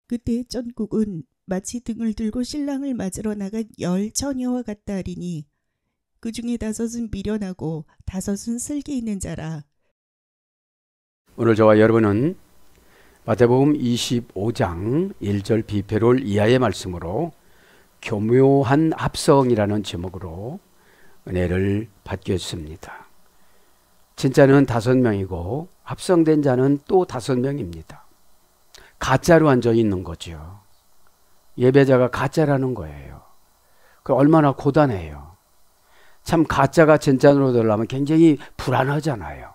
그때 전국은 마치 등을 들고 신랑을 맞으러 나간 10처녀와 같다 하리니 그 중에 5은 미련하고 5은 슬기 있는 자라. 오늘 저와 여러분은 마태복음 25장 1절 비페롤 이하의 말씀으로 교묘한 합성이라는 제목으로 은혜를 받겠습니다. 진짜는 5명이고 합성된 자는 또 5명입니다. 가짜로 앉아 있는 거죠. 예배자가 가짜라는 거예요. 그 얼마나 고단해요. 참 가짜가 진짜로 되려면 굉장히 불안하잖아요.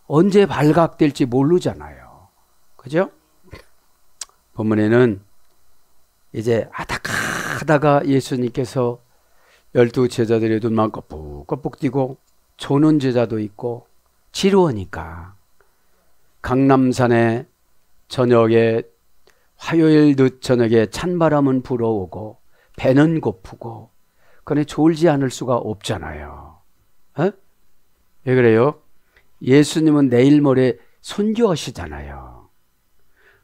언제 발각될지 모르잖아요. 그죠? 본문에는 이제 아닥하다가 예수님께서 12 제자들의 눈만 껍북껍북 띄고 조는 제자도 있고 지루하니까 강남산에 저녁에 화요일 늦 저녁에 찬바람은 불어오고 배는 고프고 그러니 졸지 않을 수가 없잖아요. 에? 왜 그래요? 예수님은 내일 모레 순교하시잖아요.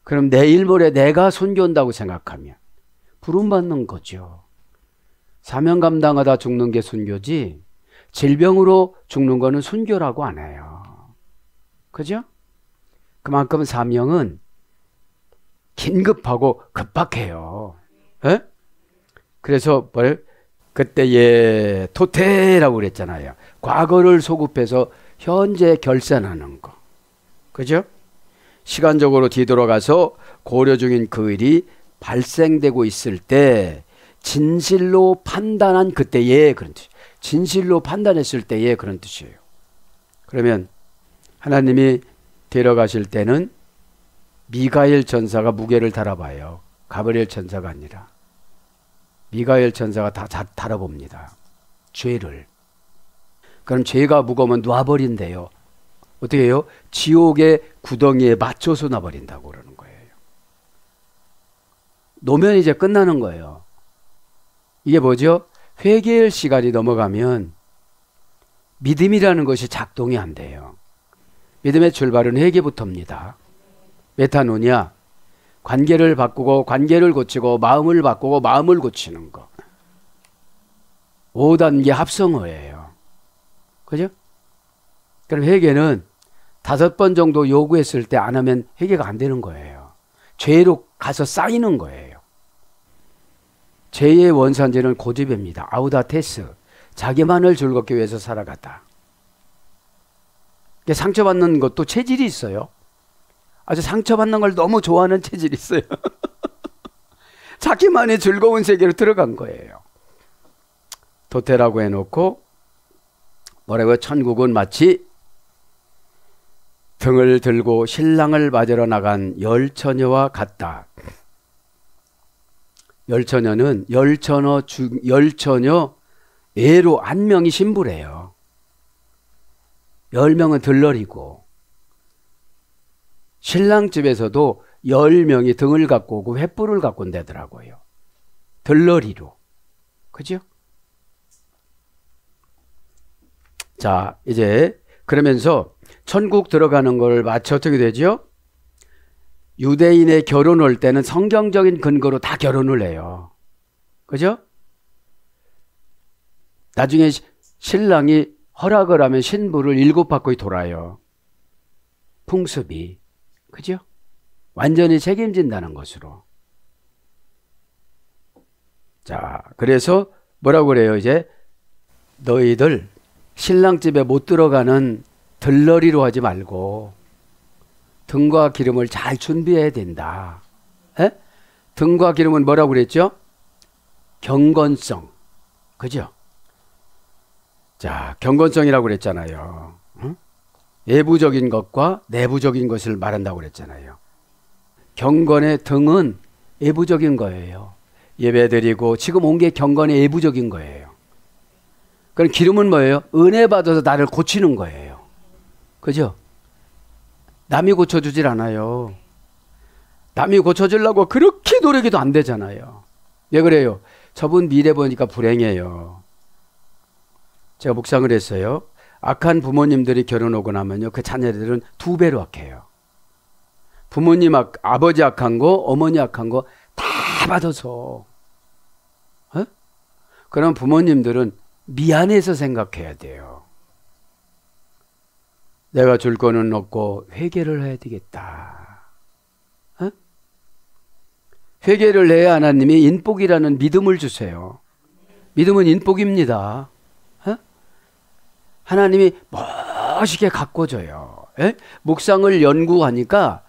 그럼 내일 모레 내가 순교한다고 생각하면 부름받는 거죠. 사명 감당하다 죽는 게 순교지 질병으로 죽는 거는 순교라고 안 해요. 그죠? 그만큼 사명은 긴급하고 급박해요. 에? 그래서 그때의 토태라고 그랬잖아요. 과거를 소급해서 현재 결산하는 거. 그죠? 시간적으로 뒤돌아가서 고려 중인 그 일이 발생되고 있을 때 진실로 판단한 그때에 그런 뜻이에요. 진실로 판단했을 때에 그런 뜻이에요. 그러면 하나님이 데려가실 때는 미가엘 전사가 무게를 달아봐요. 가브리엘 전사가 아니라 미가엘 전사가 다 달아봅니다. 죄를. 그럼 죄가 무거우면 놔버린대요. 어떻게 해요? 지옥의 구덩이에 맞춰서 놔버린다고 그러는 거예요. 놓으면 이제 끝나는 거예요. 이게 뭐죠? 회개의 시간이 넘어가면 믿음이라는 것이 작동이 안 돼요. 믿음의 출발은 회개부터입니다. 메타노냐, 관계를 바꾸고 관계를 고치고 마음을 바꾸고 마음을 고치는 거. 5단계 합성어예요. 그죠? 그럼 회개는 5번 정도 요구했을 때 안 하면 회개가 안 되는 거예요. 죄로 가서 쌓이는 거예요. 죄의 원산지는 고집입니다. 아우다테스, 자기만을 즐겁게 위해서 살아갔다. 상처받는 것도 체질이 있어요. 아주 상처받는 걸 너무 좋아하는 체질이 있어요. 자기만의 즐거운 세계로 들어간 거예요. 도태라고 해놓고 뭐라고요? 천국은 마치 등을 들고 신랑을 맞으러 나간 10처녀와 같다. 10처녀는 10처녀 애로 1명이 신부래요. 10명은 들러리고 신랑 집에서도 10명이 등을 갖고 오고 횃불을 갖고 온다더라고요. 들러리로. 그죠? 자, 이제 그러면서 천국 들어가는 걸 마치 어떻게 되죠? 유대인의 결혼할 때는 성경적인 근거로 다 결혼을 해요. 그죠? 나중에 신랑이 허락을 하면 신부를 7바퀴 돌아요. 풍습이. 그죠? 완전히 책임진다는 것으로. 자, 그래서 뭐라고 그래요? 이제 너희들 신랑 집에 못 들어가는 들러리로 하지 말고 등과 기름을 잘 준비해야 된다. 에? 등과 기름은 뭐라고 그랬죠? 경건성. 그죠? 자, 경건성이라고 그랬잖아요. 응? 외부적인 것과 내부적인 것을 말한다고 그랬잖아요. 경건의 등은 외부적인 거예요. 예배드리고 지금 온 게 경건의 외부적인 거예요. 그럼 기름은 뭐예요? 은혜 받아서 나를 고치는 거예요. 그죠? 남이 고쳐주질 않아요. 남이 고쳐주려고 그렇게 노력해도 안 되잖아요. 왜 그래요? 저분 미래 보니까 불행해요. 제가 묵상을 했어요. 악한 부모님들이 결혼하고 나면요, 그 자녀들은 2배로 악해요. 부모님 아버지 악한 거, 어머니 악한 거 다 받아서. 그럼 부모님들은 미안해서 생각해야 돼요. 내가 줄 거는 없고 회개를 해야 되겠다. 회개를 해야 하나님이 인복이라는 믿음을 주세요. 믿음은 인복입니다. 하나님이 멋있게 가꿔줘요. 묵상을 연구하니까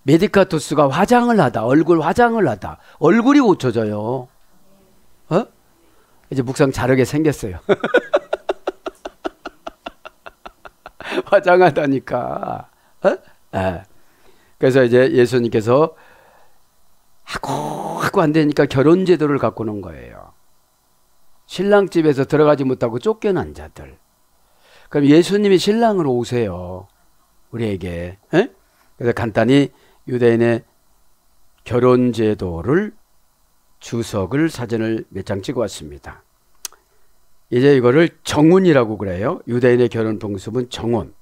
메디카토스가 화장을 하다, 얼굴 화장을 하다, 얼굴이 고쳐져요. 이제 묵상 잘하게 생겼어요. 화장하다니까. 그래서 이제 예수님께서 하고 안 되니까 결혼 제도를 갖고 놓은 거예요. 신랑 집에서 들어가지 못하고 쫓겨난 자들. 그럼 예수님이 신랑으로 오세요. 우리에게. 그래서 간단히 유대인의 결혼 제도를 주석을 사진을 몇 장 찍어 왔습니다. 이제 이거를 정혼이라고 그래요. 유대인의 결혼 풍습은 정혼.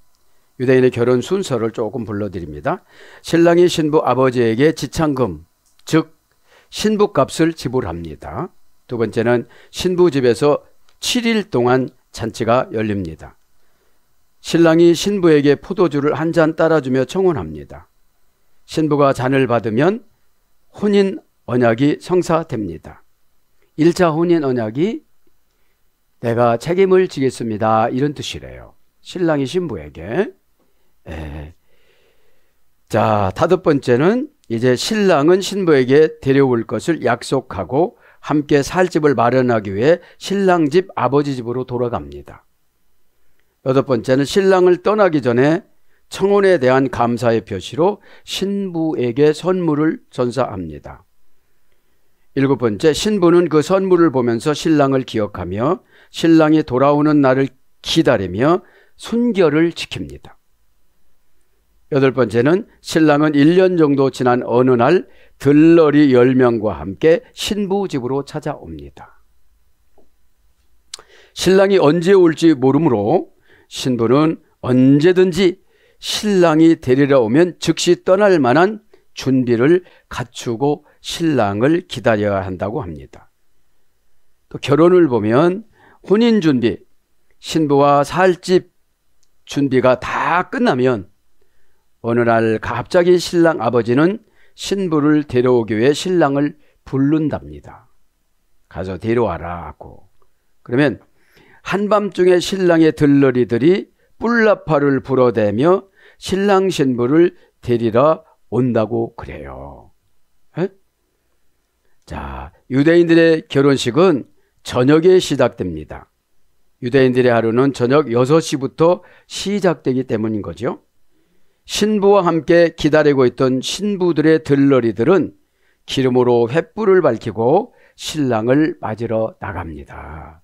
유대인의 결혼 순서를 조금 불러드립니다. 신랑이 신부 아버지에게 지참금, 즉 신부값을 지불합니다. 두 번째는 신부 집에서 7일 동안 잔치가 열립니다. 신랑이 신부에게 포도주를 한 잔 따라주며 청혼합니다. 신부가 잔을 받으면 혼인 언약이 성사됩니다. 1차 혼인 언약이 내가 책임을 지겠습니다, 이런 뜻이래요. 신랑이 신부에게. 자, 다섯 번째는 이제 신랑은 신부에게 데려올 것을 약속하고 함께 살 집을 마련하기 위해 신랑 집 아버지 집으로 돌아갑니다. 여덟 번째는 신랑을 떠나기 전에 청혼에 대한 감사의 표시로 신부에게 선물을 전사합니다. 일곱 번째, 신부는 그 선물을 보면서 신랑을 기억하며 신랑이 돌아오는 날을 기다리며 순결을 지킵니다. 여덟 번째는 신랑은 1년 정도 지난 어느 날 들러리 10명과 함께 신부 집으로 찾아옵니다. 신랑이 언제 올지 모르므로 신부는 언제든지 신랑이 데리러 오면 즉시 떠날 만한 준비를 갖추고 신랑을 기다려야 한다고 합니다. 또 결혼을 보면 혼인 준비, 신부와 살 집 준비가 다 끝나면 어느 날 갑자기 신랑 아버지는 신부를 데려오기 위해 신랑을 부른답니다. 가서 데려와라 하고. 그러면 한밤중에 신랑의 들러리들이 뿔나파를 불어대며 신랑 신부를 데리러 온다고 그래요. 자, 유대인들의 결혼식은 저녁에 시작됩니다. 유대인들의 하루는 저녁 6시부터 시작되기 때문인 거죠. 신부와 함께 기다리고 있던 신부들의 들러리들은 기름으로 횃불을 밝히고 신랑을 맞으러 나갑니다.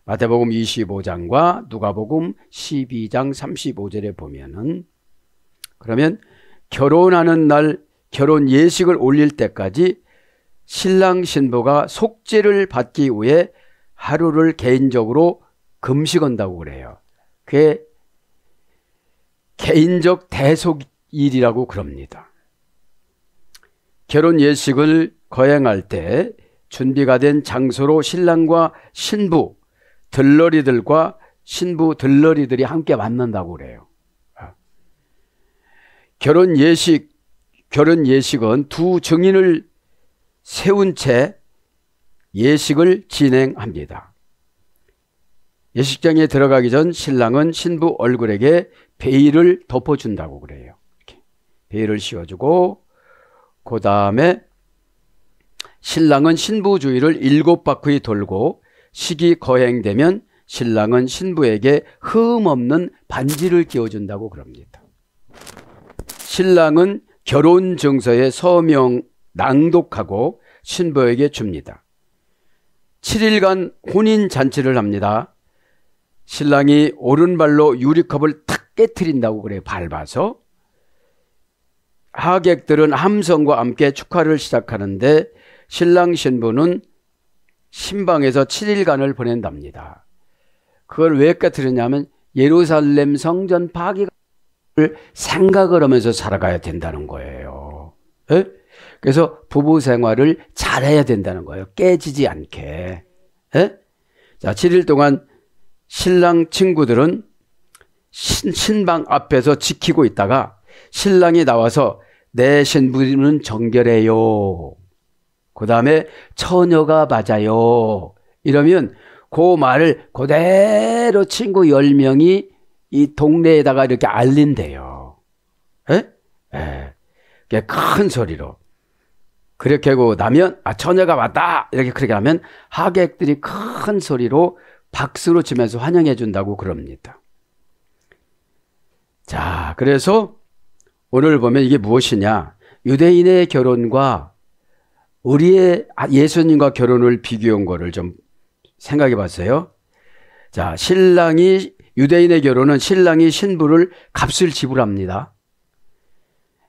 마태복음 25장과 누가복음 12장 35절에 보면은, 그러면 결혼하는 날 결혼 예식을 올릴 때까지 신랑 신부가 속죄를 받기 위해 하루를 개인적으로 금식한다고 그래요. 그게 개인적 대속일이라고 그럽니다. 결혼 예식을 거행할 때 준비가 된 장소로 신랑과 신부, 들러리들과 신부 들러리들이 함께 만난다고 그래요. 결혼 예식은 두 증인을 세운 채 예식을 진행합니다. 예식장에 들어가기 전 신랑은 신부 얼굴에게 베일을 덮어준다고 그래요. 이렇게 베일을 씌워주고, 그 다음에 신랑은 신부 주위를 7바퀴 돌고 식이 거행되면 신랑은 신부에게 흠 없는 반지를 끼워준다고 그럽니다. 신랑은 결혼 증서에 서명 낭독하고 신부에게 줍니다. 7일간 혼인 잔치를 합니다. 신랑이 오른발로 유리컵을 탁 깨트린다고 그래요. 밟아서. 하객들은 함성과 함께 축하를 시작하는데 신랑 신부는 신방에서 7일간을 보낸답니다. 그걸 왜 깨트리냐면 예루살렘 성전 파괴가 생각을 하면서 살아가야 된다는 거예요. 예? 그래서 부부 생활을 잘해야 된다는 거예요. 깨지지 않게. 예? 자, 7일 동안 신랑 친구들은 신방 앞에서 지키고 있다가 신랑이 나와서 내 신부는 정결해요. 그 다음에 처녀가 맞아요. 이러면 그 말을 그대로 친구 10명이 이 동네에다가 이렇게 알린대요. 예? 예. 큰 소리로. 그렇게 하고 나면, 처녀가 왔다! 이렇게 그렇게 하면 하객들이 큰 소리로 박수로 치면서 환영해 준다고 그럽니다. 자, 그래서 오늘 보면 이게 무엇이냐. 유대인의 결혼과 우리의 예수님과 결혼을 비교한 거를 좀 생각해 봤어요. 자, 유대인의 결혼은 신랑이 신부를 값을 지불합니다.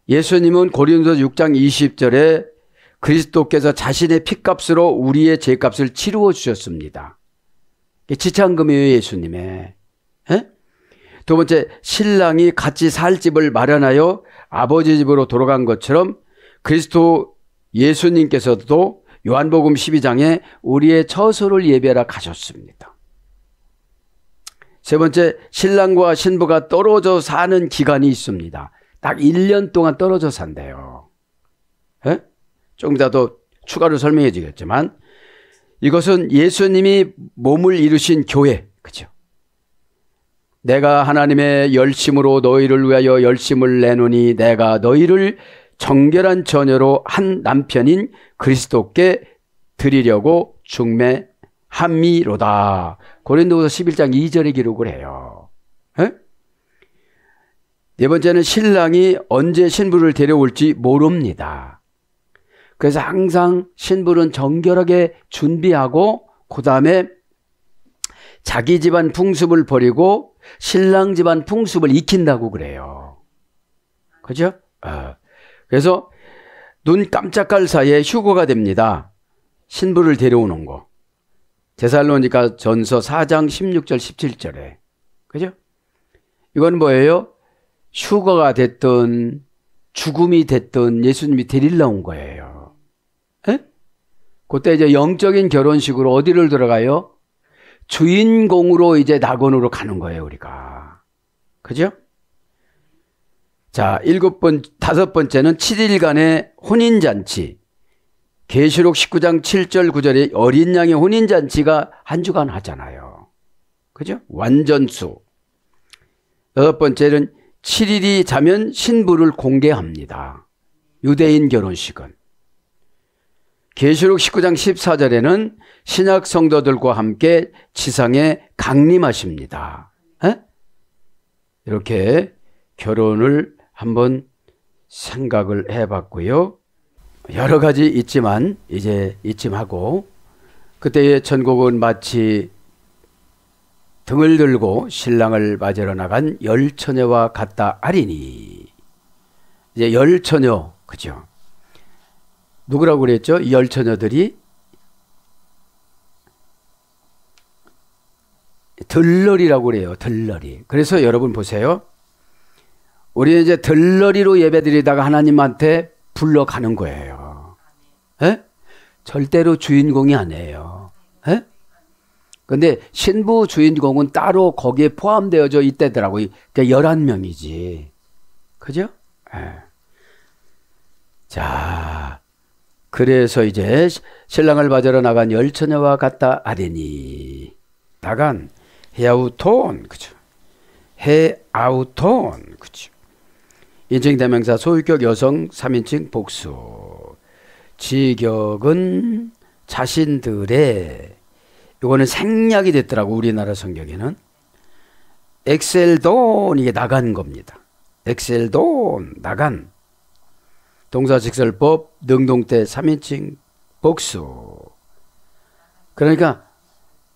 예수님은 고린도서 6장 20절에 그리스도께서 자신의 피값으로 우리의 죄값을 치루어 주셨습니다. 지참금이에요, 예수님의. 에? 두 번째, 신랑이 같이 살 집을 마련하여 아버지 집으로 돌아간 것처럼 그리스도 예수님께서도 요한복음 12장에 우리의 처소를 예배하러 가셨습니다. 세 번째, 신랑과 신부가 떨어져 사는 기간이 있습니다. 딱 1년 동안 떨어져 산대요. 에? 좀 이따 더 추가로 설명해 주겠지만 이것은 예수님이 몸을 이루신 교회, 그죠? 내가 하나님의 열심으로 너희를 위하여 열심을 내노니 내가 너희를 정결한 처녀로 한 남편인 그리스도께 드리려고 중매함이로다. 고린도후서 11장 2절에 기록을 해요. 에? 네 번째는 신랑이 언제 신부를 데려올지 모릅니다. 그래서 항상 신부는 정결하게 준비하고 그 다음에 자기 집안 풍습을 버리고 신랑 집안 풍습을 익힌다고 그래요. 그죠? 그래서 눈 깜짝할 사이에 휴거가 됩니다. 신부를 데려오는 거. 데살로니가 전서 4장 16절 17절에. 그죠? 이건 뭐예요? 휴거가 됐든 죽음이 됐든 예수님이 데리러 온 거예요. 에? 그때 이제 영적인 결혼식으로 어디를 들어가요? 주인공으로 이제 낙원으로 가는 거예요, 우리가. 그죠? 자, 다섯 번째는 7일간의 혼인잔치. 계시록 19장 7절 9절에 어린 양의 혼인잔치가 한 주간 하잖아요. 그죠? 완전수. 여섯 번째는 7일이 자면 신부를 공개합니다. 유대인 결혼식은. 계시록 19장 14절에는 신약 성도들과 함께 지상에 강림하십니다. 에? 이렇게 결혼을 한번 생각을 해봤고요. 여러 가지 있지만 이제 이쯤하고 그때의 천국은 마치 등을 들고 신랑을 맞으러 나간 열처녀와 같다 하리니. 이제 열처녀, 그죠? 누구라고 그랬죠? 이 열처녀들이 들러리라고 그래요. 들러리. 그래서 여러분 보세요. 우리는 이제 들러리로 예배드리다가 하나님한테 불러가는 거예요. 에? 절대로 주인공이 아니에요. 에? 근데 신부 주인공은 따로 거기에 포함되어져 있다더라고요. 그러니까 11명이지. 그죠? 에. 자, 그래서 이제 신랑을 맞으러 나간 열처녀와 같다 하리니. 나간 헤아우톤, 그죠? 헤아우톤, 그죠? 인칭대명사 소유격 여성 3인칭 복수. 지격은 자신들의, 이거는 생략이 됐더라고, 우리나라 성경에는. 엑셀돈, 이게 나간 겁니다. 엑셀돈, 나간. 동사직설법, 능동태 3인칭 복수. 그러니까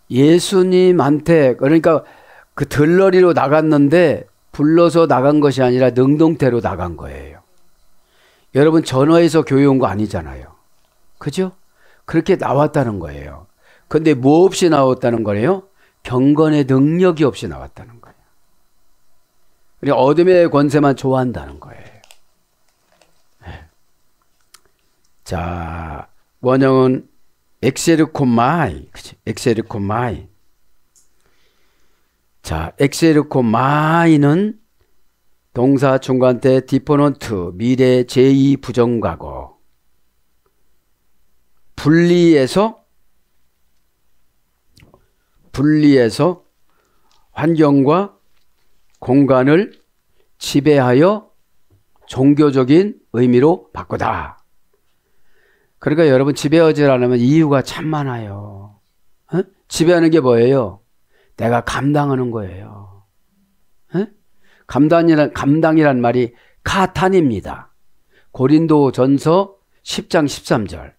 예수님한테, 그러니까 그 들러리로 나갔는데 불러서 나간 것이 아니라 능동태로 나간 거예요. 여러분 전화해서 교회 온 거 아니잖아요. 그죠? 그렇게 나왔다는 거예요. 근데 뭐 없이 나왔다는 거예요? 경건의 능력이 없이 나왔다는 거예요. 그러니까 어둠의 권세만 좋아한다는 거예요. 자, 원형은 엑세르코마이. 그치? 엑세르코마이. 자, 엑세르코마이는 동사 중간태 디포넌트, 미래 제2 부정과거. 분리해서 환경과 공간을 지배하여 종교적인 의미로 바꾸다. 그러니까 여러분 지배하지 않으면 이유가 참 많아요. 지배하는 게 뭐예요? 내가 감당하는 거예요. 감당이란 말이 카탄입니다. 고린도전서 10장 13절.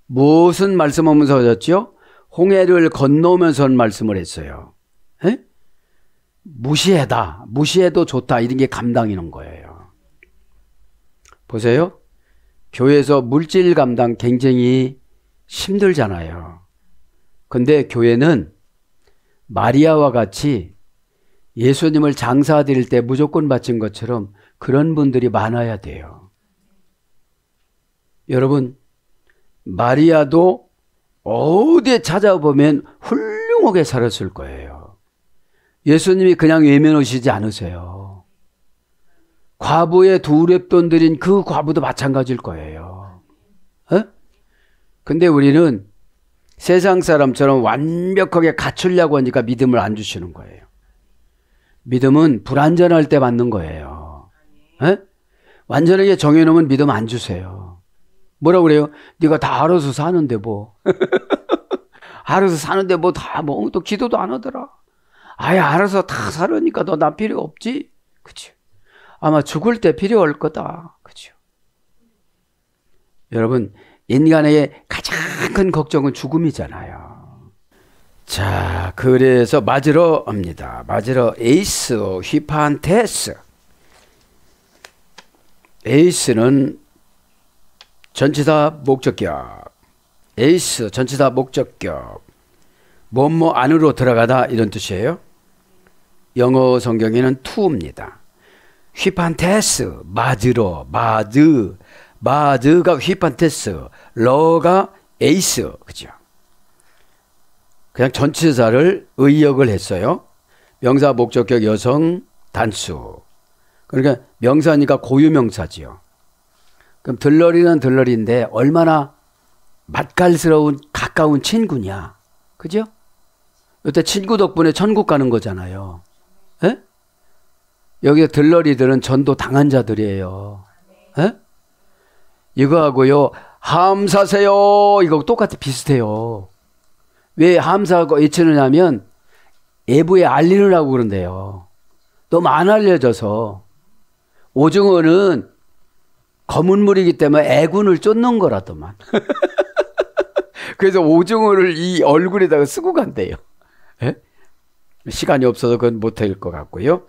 무슨 말씀하면서 하셨죠? 홍해를 건너오면서 말씀을 했어요. 무시해도 좋다. 이런 게 감당이는 거예요. 보세요. 교회에서 물질 감당 굉장히 힘들잖아요. 근데 교회는 마리아와 같이 예수님을 장사드릴 때 무조건 바친 것처럼 그런 분들이 많아야 돼요. 여러분, 마리아도 어디에 찾아보면 훌륭하게 살았을 거예요. 예수님이 그냥 외면하시지 않으세요. 과부의 2렙돈 드린 그 과부도 마찬가지일 거예요. 근데 우리는 세상 사람처럼 완벽하게 갖추려고 하니까 믿음을 안 주시는 거예요. 믿음은 불완전할 때 받는 거예요. 완전하게 정해놓으면 믿음 안 주세요. 뭐라고 그래요? 네가 다 알아서 사는데 뭐. 알아서 사는데 뭐 다 뭐 또 기도도 안 하더라. 아예 알아서 다 살으니까 너 나 필요 없지? 그치? 아마 죽을 때 필요할 거다. 그죠? 여러분, 인간의 가장 큰 걱정은 죽음이잖아요. 자, 그래서 맞으러 옵니다. 맞으러 에이스, 휘판테스. 에이스는 전치사 목적격. 에이스, 전치사 목적격. 뭐뭐 안으로 들어가다 이런 뜻이에요. 영어 성경에는 to입니다. 휘판테스, 맞으러, 마드가 휘판테스, 러가 에이스, 그죠? 그냥 전치사를 의역을 했어요. 명사, 목적격, 여성, 단수. 그러니까 명사니까 고유명사지요. 그럼 들러리는 들러리인데 얼마나 맛깔스러운 가까운 친구냐, 그죠? 이때 친구 덕분에 천국 가는 거잖아요. 에? 여기 들러리들은 전도 당한 자들이에요. 에? 이거하고요, 함사세요. 이거 똑같이 비슷해요. 왜 함사하고 외치느냐면 외부에 알리느라고 그런데요. 너무 안 알려져서. 오징어는 검은 물이기 때문에 애군을 쫓는 거라더만. 그래서 오징어를 이 얼굴에다가 쓰고 간대요. 에? 시간이 없어서 그건 못할 것 같고요.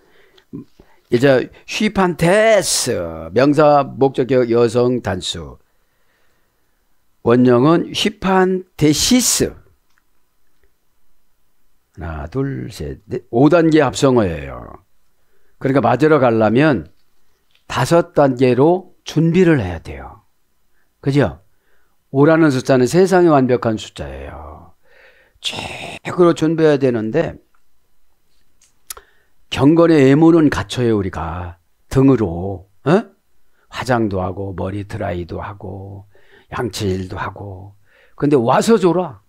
이제 휘판테스, 명사 목적격 여성 단수. 원형은 휘판테시스. 하나, 둘, 셋, 넷, 5단계 합성어예요. 그러니까 맞으러 가려면 5단계로 준비를 해야 돼요. 그죠? 5라는 숫자는 세상에 완벽한 숫자예요. 최고로 준비해야 되는데 경건의 예문은 갖춰요. 우리가 등으로 화장도 하고 머리 드라이도 하고 양치질도 하고. 근데 와서 줘라.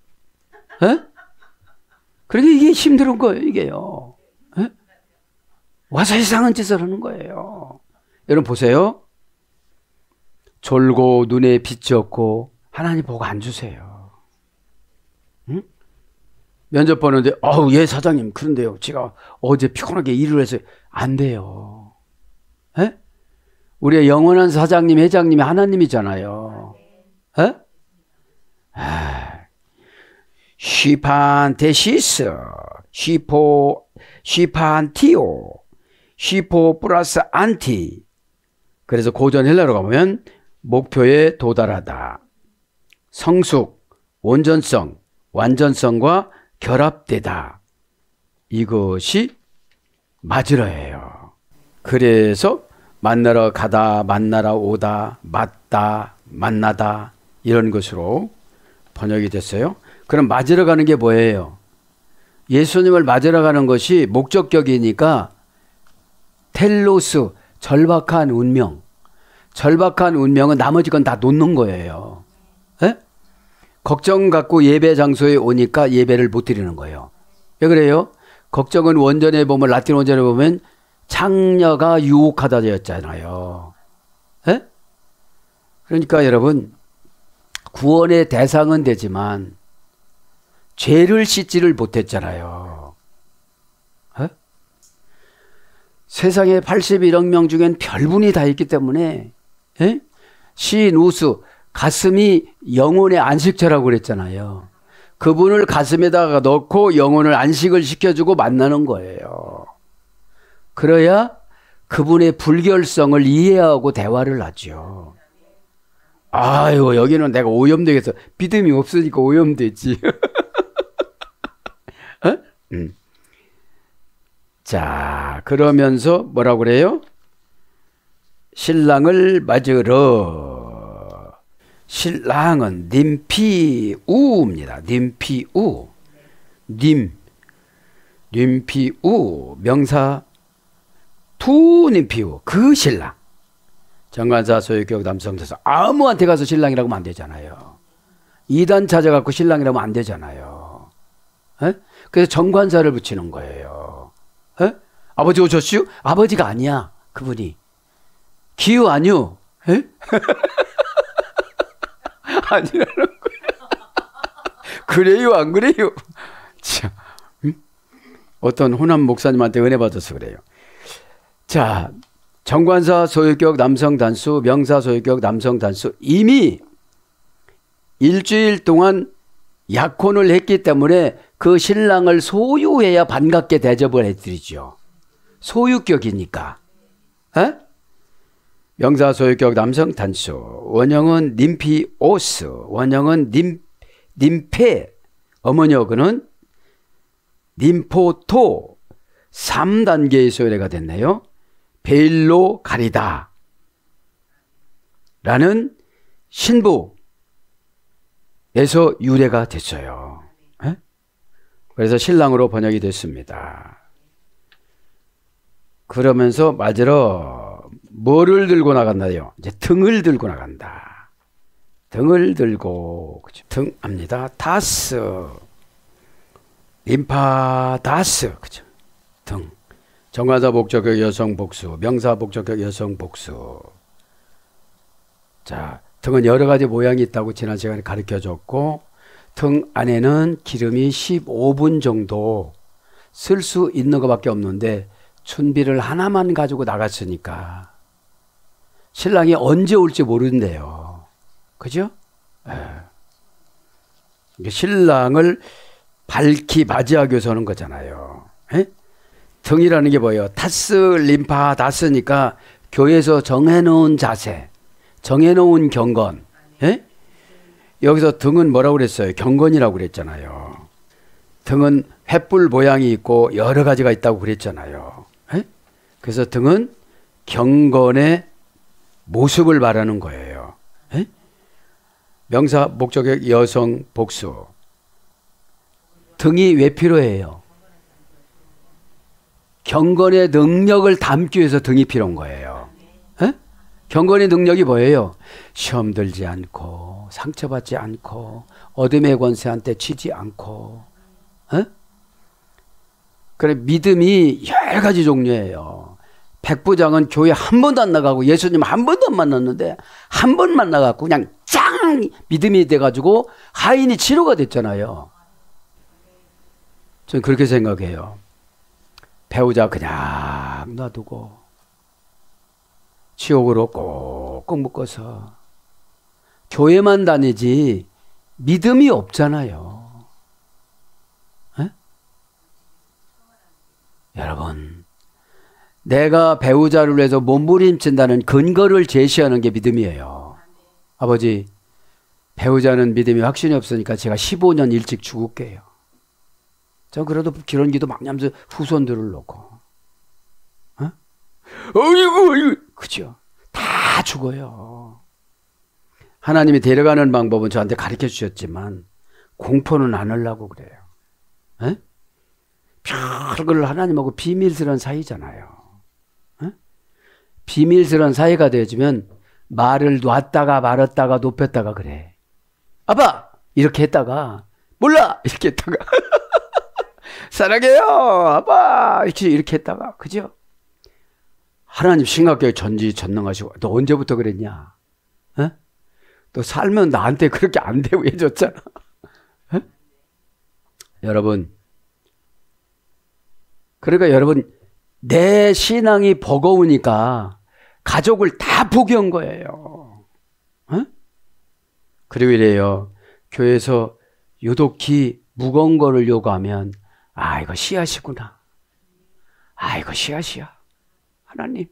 그러니까 이게 힘든 거예요. 이게요. 와서 이상한 짓을 하는 거예요. 여러분 보세요. 졸고 눈에 빛이 없고 하나님 보고 안 주세요. 응? 면접 보는데 예 사장님 그런데요. 제가 어제 피곤하게 일을 해서 안 돼요. 에? 우리의 영원한 사장님 회장님이 하나님이잖아요. 에? 휘판테시스, 휘판티오, 휘포 플러스 안티. 그래서 고전 헬라로 가보면 목표에 도달하다. 성숙, 온전성, 완전성과 결합되다. 이것이 맞으러예요. 그래서 만나러 가다, 만나러 오다, 맞다, 만나다 이런 것으로 번역이 됐어요. 그럼 맞으러 가는 게 뭐예요? 예수님을 맞으러 가는 것이 목적격이니까 텔로스, 절박한 운명. 절박한 운명은 나머지 건 다 놓는 거예요. 에? 걱정 갖고 예배 장소에 오니까 예배를 못 드리는 거예요. 왜 그래요? 걱정은 원전에 보면, 라틴 원전에 보면 창녀가 유혹하다 되었잖아요. 에? 그러니까 여러분, 구원의 대상은 되지만 죄를 씻지를 못했잖아요. 에? 세상에 81억 명 중엔 별분이 다 있기 때문에, 에? 시인 우수, 가슴이 영혼의 안식처라고 그랬잖아요. 그분을 가슴에다가 넣고 영혼을 안식을 시켜주고 만나는 거예요. 그래야 그분의 불결성을 이해하고 대화를 하죠. 아유, 여기는 내가 오염되겠어. 믿음이 없으니까 오염되지. 어? 자, 그러면서 뭐라고 그래요? 신랑을 맞으러. 신랑은 님피우입니다. 님피우. 님피우. 명사 투 님피우. 그 신랑. 정관사 소유격 남성대사. 아무한테 가서 신랑이라고 하면 안 되잖아요. 이단 찾아갖고 신랑이라고 하면 안 되잖아요. 에? 그래서 정관사를 붙이는 거예요. 에? 아버지 오셨슈? 아버지가 아니야. 그분이. 기우 아니요. 에? 아니라는 거예요. 그래요, 안 그래요? 자, 어떤 호남 목사님한테 은혜 받아서 그래요. 자, 정관사 소유격 남성 단수, 명사 소유격 남성 단수. 이미 일주일 동안 약혼을 했기 때문에 그 신랑을 소유해야 반갑게 대접을 해드리죠. 소유격이니까. 에? 명사 소유격 남성 단수. 원형은 님피오스. 원형은 님페. 어머니어그는 님포토. 3단계의 소유례가 됐네요. 베일로 가리다 라는 신부에서 유래가 됐어요. 에? 그래서 신랑으로 번역이 됐습니다. 그러면서 맞으러 뭐를 들고 나간다요? 이제 등을 들고 나간다. 등을 들고, 그죠? 등 합니다. 다스, 림파 다스, 그죠? 등. 정관사 목적격 여성 복수, 명사 목적격 여성 복수. 자, 등은 여러 가지 모양이 있다고 지난 시간에 가르쳐 줬고, 등 안에는 기름이 15분 정도 쓸 수 있는 것밖에 없는데, 춘비를 하나만 가지고 나갔으니까, 신랑이 언제 올지 모른대요. 그죠? 신랑을 밝히 맞이하기 위해서 하는 거잖아요. 에? 등이라는 게 뭐예요? 타스, 림파, 다스니까 교회에서 정해놓은 자세, 정해놓은 경건. 에? 여기서 등은 뭐라고 그랬어요? 경건이라고 그랬잖아요. 등은 횃불 모양이 있고 여러 가지가 있다고 그랬잖아요. 에? 그래서 등은 경건의 모습을 말하는 거예요. 에? 명사 목적격 여성 복수. 등이 왜 필요해요? 경건의 능력을 담기 위해서 등이 필요한 거예요. 에? 경건의 능력이 뭐예요? 시험 들지 않고, 상처받지 않고, 어둠의 권세한테 치지 않고. 에? 그래, 믿음이 여러 가지 종류예요. 백부장은 교회 한 번도 안 나가고 예수님 한 번도 안 만났는데 한 번 만나갖고 그냥 짱 믿음이 돼가지고 하인이 치료가 됐잖아요. 저는 그렇게 생각해요. 배우자 그냥 놔두고 지옥으로 꼭꼭 묶어서 교회만 다니지 믿음이 없잖아요. 에? 여러분, 내가 배우자를 위해서 몸부림친다는 근거를 제시하는 게 믿음이에요. 아버지, 배우자는 믿음이 확신이 없으니까 제가 15년 일찍 죽을게요. 저 그래도 그런 기도 막 하면서 후손들을 놓고. 어? 어이구, 그죠? 다 죽어요. 하나님이 데려가는 방법은 저한테 가르쳐 주셨지만 공포는 안 하려고 그래요. 에? 별걸 하나님하고 비밀스러운 사이잖아요. 에? 비밀스러운 사이가 되어지면 말을 놨다가 말았다가 높였다가 그래. 아빠! 이렇게 했다가 몰라! 이렇게 했다가 사랑해요! 아빠! 이렇게 했다가 그죠? 하나님 심각하게 전지전능하시고 너 언제부터 그랬냐? 에? 너 살면 나한테 그렇게 안 대우해줬잖아. 에? 여러분, 그러니까 여러분 내 신앙이 버거우니까 가족을 다 포기한 거예요. 에? 그리고 이래요. 교회에서 유독히 무거운 거를 요구하면 아 이거 씨앗이구나. 아 이거 씨앗이야. 하나님.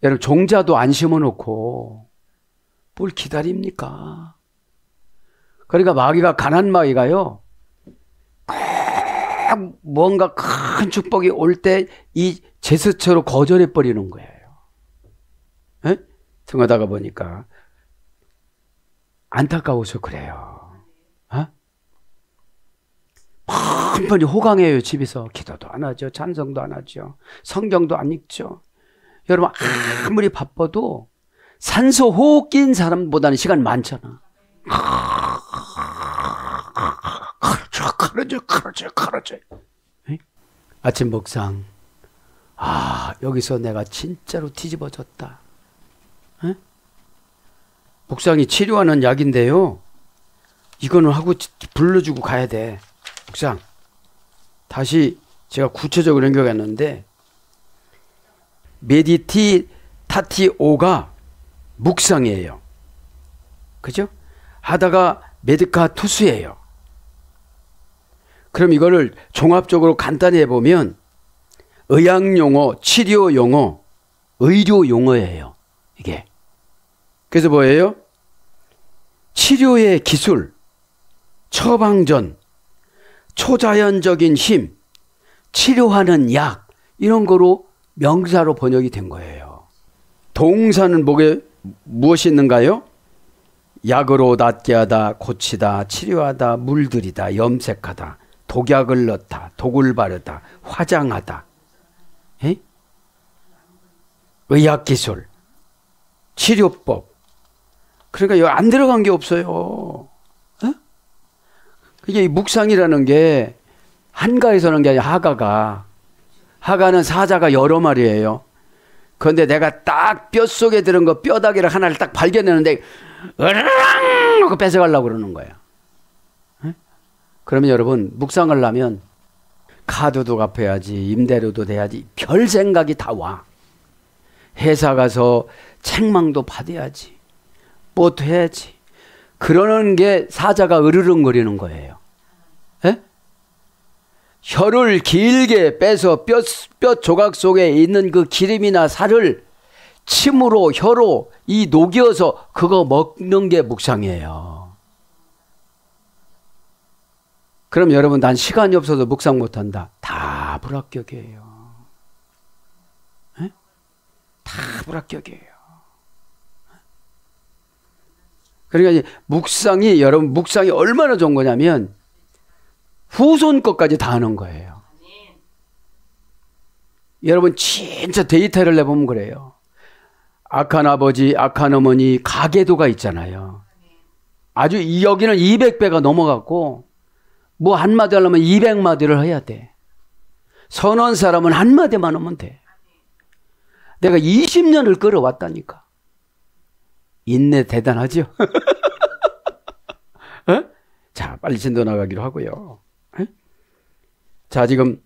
여러분 종자도 안 심어놓고 뭘 기다립니까? 그러니까 마귀가 가난 마귀가요. 꼭 뭔가 큰 축복이 올 때 이 제스처로 거절해 버리는 거예요. 에? 등하다가 보니까 안타까워서 그래요. 어? 한번이 호강해요. 집에서 기도도 안 하죠. 찬성도 안 하죠. 성경도 안 읽죠. 여러분 아무리 바빠도 산소 호흡 낀 사람보다는 시간 많잖아. 그러죠. 아침 묵상. 아 여기서 내가 진짜로 뒤집어졌다. 에? 묵상이 치료하는 약인데요. 이거는 하고 불러주고 가야 돼. 묵상. 다시 제가 구체적으로 연결했는데 메디테이티오가 묵상이에요. 그죠? 하다가 메디카투스예요. 그럼 이거를 종합적으로 간단히 해보면 의학용어, 치료용어, 의료용어예요. 이게. 그래서 뭐예요? 치료의 기술, 처방전, 초자연적인 힘, 치료하는 약 이런 거로 명사로 번역이 된 거예요. 동사는 무엇이 있는가요? 약으로 낫게 하다, 고치다, 치료하다, 물들이다, 염색하다, 독약을 넣다, 독을 바르다, 화장하다. 에? 의학기술, 치료법. 그러니까 여기 안 들어간 게 없어요. 이게 묵상이라는 게 한가에서 하는 게 아니라 하가가. 하가는 사자가 여러 마리예요. 그런데 내가 딱 뼛속에 들은 거 뼈다귀를 하나를 딱 발견했는데 으르렁 하고 뺏어가려고 그러는 거예요. 그러면 여러분 묵상을 하면 카드도 갚아야지, 임대료도 돼야지, 별 생각이 다 와. 회사 가서 책망도 받아야지, 뭐도 해야지. 그러는 게 사자가 으르렁거리는 거예요. 에? 혀를 길게 빼서 뼈 조각 속에 있는 그 기름이나 살을 침으로 혀로 녹여서 그거 먹는 게 묵상이에요. 그럼 여러분 난 시간이 없어서 묵상 못한다. 다 불합격이에요. 에? 다 불합격이에요. 그러니까 묵상이 여러분 묵상이 얼마나 좋은 거냐면 후손 것까지 다 하는 거예요. 여러분 진짜 데이터를 내보면 그래요. 악한 아버지, 악한 어머니 가계도가 있잖아요. 아주 여기는 200배가 넘어갔고 뭐 한마디 하려면 200마디를 해야 돼. 선한 사람은 한마디만 하면 돼. 내가 20년을 끌어왔다니까. 인내 대단하죠? 어? 자, 빨리 진도 나가기로 하고요. 어? 자, 지금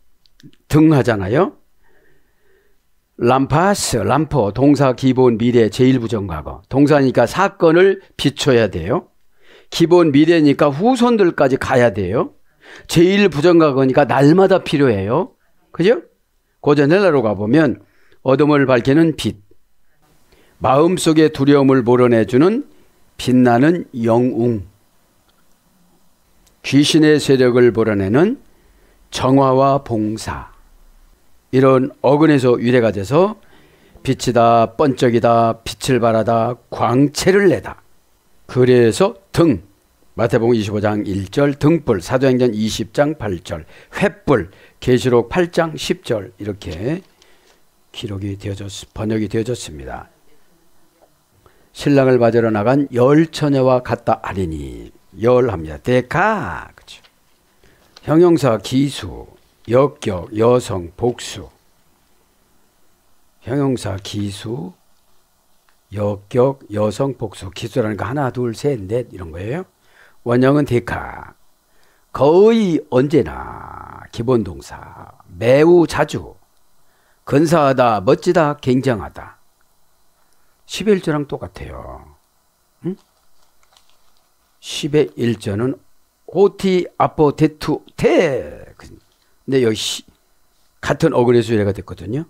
등 하잖아요. 람파스, 람포, 동사 기본 미래 제1부정과거. 동사니까 사건을 비춰야 돼요. 기본 미래니까 후손들까지 가야 돼요. 제1부정과거니까 날마다 필요해요. 그죠? 고전 헬라로 가보면 어둠을 밝히는 빛, 마음속의 두려움을 몰아내주는 빛나는 영웅, 귀신의 세력을 몰아내는 정화와 봉사, 이런 어근에서 유래가 돼서 빛이다, 번쩍이다, 빛을 발하다, 광채를 내다. 그래서 등, 마태복음 25장 1절, 등불, 사도행전 20장 8절, 횃불, 계시록 8장 10절 이렇게 번역이 되어졌습니다. 신랑을 맞으러 나간 열 처녀와 같다 하리니, 열합니다. 데카, 그렇죠. 형용사 기수, 역격, 여성, 복수. 형용사 기수, 역격, 여성, 복수. 기수라는 거 하나, 둘, 셋, 넷 이런 거예요. 원형은 데카. 거의 언제나 기본 동사. 매우 자주. 근사하다, 멋지다, 굉장하다. 11조랑 똑같아요. 응? 10의 1조는 호티, 아포, 데투, 테. 근데 여기 같은 어그레 수레가 됐거든요.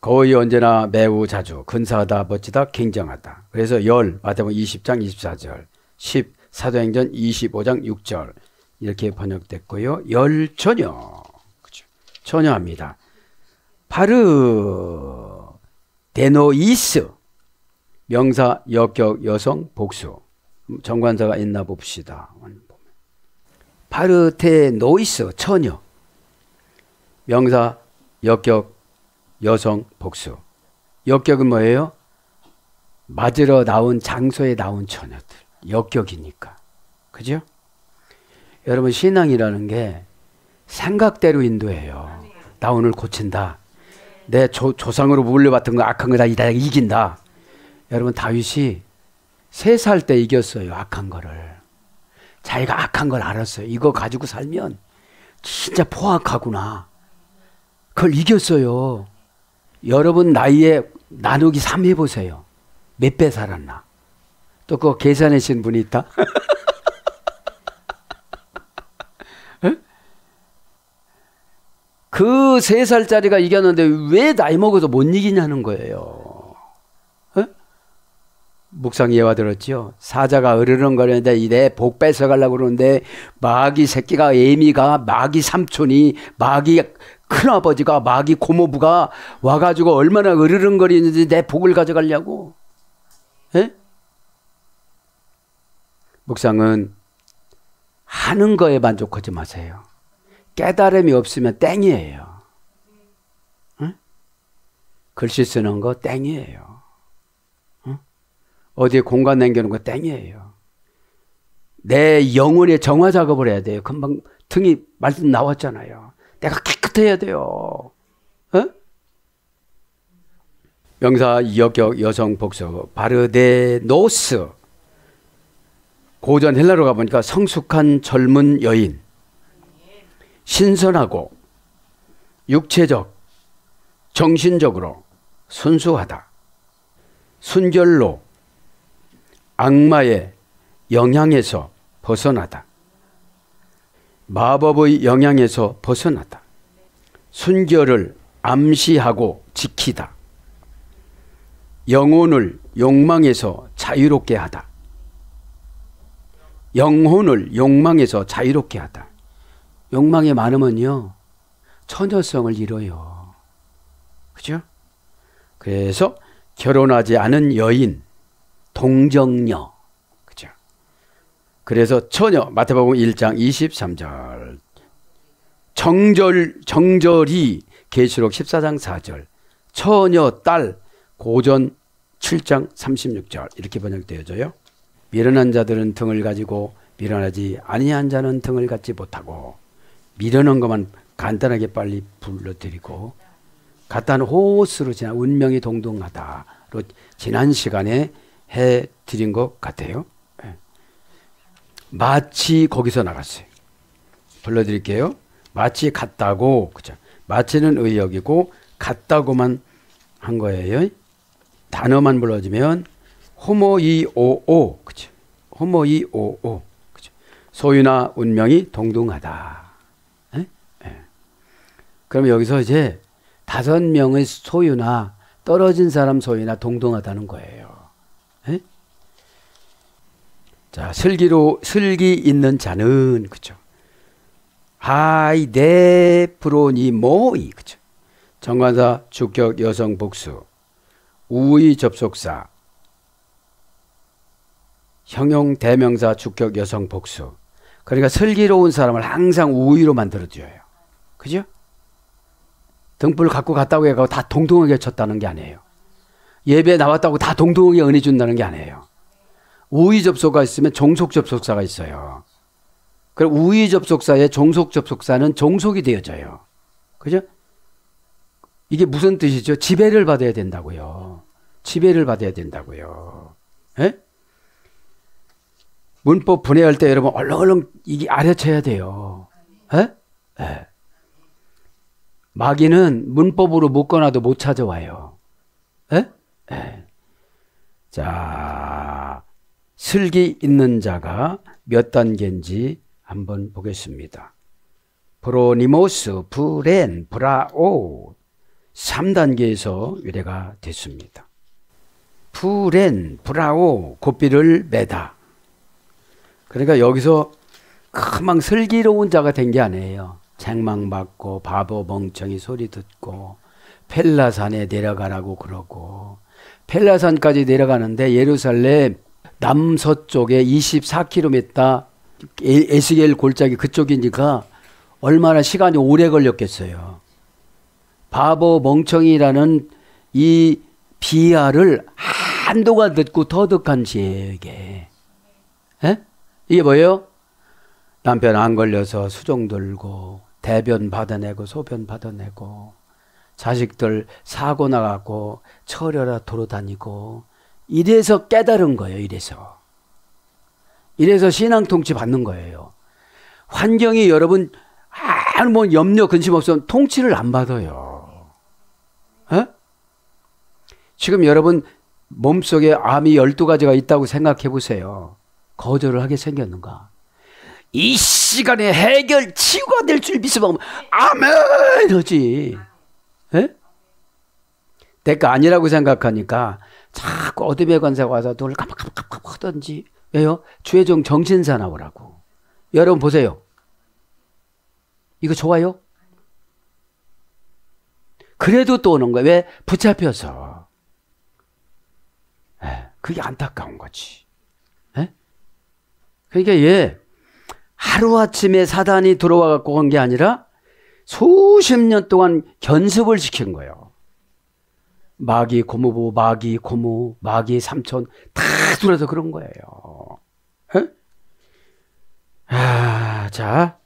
거의 언제나 매우 자주, 근사하다, 멋지다, 굉장하다. 그래서 열, 마태복음 20장 24절, 10, 사도행전 25장 6절 이렇게 번역됐고요. 열 처녀, 그렇죠. 처녀합니다. 파르 데노이스, 명사, 역격, 여성, 복수. 정관사가 있나 봅시다. 파르테노이스, 처녀. 명사, 역격, 여성, 복수. 역격은 뭐예요? 맞으러 나온 장소에 나온 처녀들. 역격이니까. 그죠? 여러분, 신앙이라는 게 생각대로 인도해요. 나 오늘 고친다. 내 조상으로 물려받은 거 악한 거 다 이긴다. 여러분, 다윗이 3살 때 이겼어요. 악한 거를. 자기가 악한 걸 알았어요. 이거 가지고 살면 진짜 포악하구나. 그걸 이겼어요. 여러분 나이에 나누기 3 해보세요. 몇 배 살았나? 또 그거 계산하신 분이 있다? 그 3살짜리가 이겼는데 왜 나이 먹어서 못 이기냐는 거예요. 묵상 예화 들었죠? 사자가 으르렁거리는데 내 복 뺏어가려고 그러는데 마귀 새끼가, 애미가, 마귀 삼촌이, 마귀 큰아버지가, 마귀 고모부가 와가지고 얼마나 으르렁거리는지 내 복을 가져가려고. 에? 묵상은 하는 거에 만족하지 마세요. 깨달음이 없으면 땡이에요. 응? 글씨 쓰는 거 땡이에요. 응? 어디에 공간 남겨놓은 거 땡이에요. 내 영혼의 정화 작업을 해야 돼요. 금방 등이 말씀 나왔잖아요. 내가 깨끗해야 돼요. 어? 명사, 역격, 여성, 복수. 바르데노스. 고전 헬라로 가보니까 성숙한 젊은 여인. 신선하고 육체적, 정신적으로 순수하다. 순결로 악마의 영향에서 벗어나다. 마법의 영향에서 벗어나다. 순결을 암시하고 지키다. 영혼을 욕망에서 자유롭게 하다. 영혼을 욕망에서 자유롭게 하다. 욕망이 많으면요, 처녀성을 잃어요. 그죠? 그래서 결혼하지 않은 여인, 동정녀. 그죠? 그래서 처녀, 마태복음 1장 23절. 정절이 계시록 14장 4절. 처녀, 딸, 고전 7장 36절. 이렇게 번역되어져요. 미련한 자들은 등을 가지고 미련하지 아니한 자는 등을 갖지 못하고, 미련한 것만 간단하게 빨리 불러드리고, 간단한 호스로 지난 운명이 동등하다로 지난 시간에 해드린 것 같아요. 마치 거기서 나갔어요. 불러드릴게요. 마치 같다고, 그죠? 마치는 의역이고 같다고만 한 거예요. 단어만 불러주면 호모이오오, 그죠? 호모이오오, 그죠? 소유나 운명이 동등하다. 그럼 여기서 이제 5명의 소유나 떨어진 사람 소유나 동등하다는 거예요. 에? 자, 슬기 있는 자는, 그죠? 하이 네 프로니 모이, 그죠? 정관사 주격 여성 복수, 우의 접속사, 형용 대명사 주격 여성 복수. 그러니까 슬기로운 사람을 항상 우의로 만들어줘요. 그죠? 등불 갖고 갔다고 해서 다 동등하게 쳤다는 게 아니에요. 예배 나왔다고 다 동등하게 은혜 준다는 게 아니에요. 우의 접속사가 있으면 종속 접속사가 있어요. 그럼 우의 접속사에 종속 접속사는 종속이 되어져요. 그죠? 이게 무슨 뜻이죠? 지배를 받아야 된다고요. 지배를 받아야 된다고요. 예? 문법 분해할 때 여러분 얼른 이게 알아채야 돼요. 예? 예. 마귀는 문법으로 묶어놔도 못 찾아와요. 예? 예. 자, 슬기 있는 자가 몇 단계인지 한번 보겠습니다. 프로니모스, 브렌, 브라오 3단계에서 유래가 됐습니다. 브렌, 브라오, 고삐를 매다. 그러니까 여기서 금방 슬기로운 자가 된 게 아니에요. 책망받고 바보 멍청이 소리 듣고 펠라산에 내려가라고 그러고, 펠라산까지 내려가는데 예루살렘 남서쪽에 24km 에스겔 골짜기 그쪽이니까 얼마나 시간이 오래 걸렸겠어요. 바보 멍청이라는 이 비하를 한동안 듣고 터득한 지에게, 에? 이게 뭐예요? 남편 안 걸려서 수종 들고 대변 받아내고 소변 받아내고 자식들 사고 나가고 처려라 돌아다니고, 이래서 깨달은 거예요. 이래서 신앙 통치 받는 거예요. 환경이 여러분 뭐 염려 근심 없으면 통치를 안 받아요. 에? 지금 여러분 몸속에 암이 12가지가 있다고 생각해 보세요. 거절을 하게 생겼는가? 이 시간에 해결 치유가 될 줄 믿으면 아멘 하지. 에? 내가 아니라고 생각하니까 자꾸 어둠의 권세가 와서 눈을 깜빡깜빡 하던지. 왜요? 최종 정신사 나오라고. 여러분 보세요. 이거 좋아요? 그래도 또 오는 거예요. 왜? 붙잡혀서. 그게 안타까운 거지. 에? 그러니까 얘 하루아침에 사단이 들어와 갖고 온 게 아니라 수십 년 동안 견습을 시킨 거예요. 마귀 고모부, 마귀 고모, 마귀 삼촌 다 들어서 그런 거예요. 에? 자,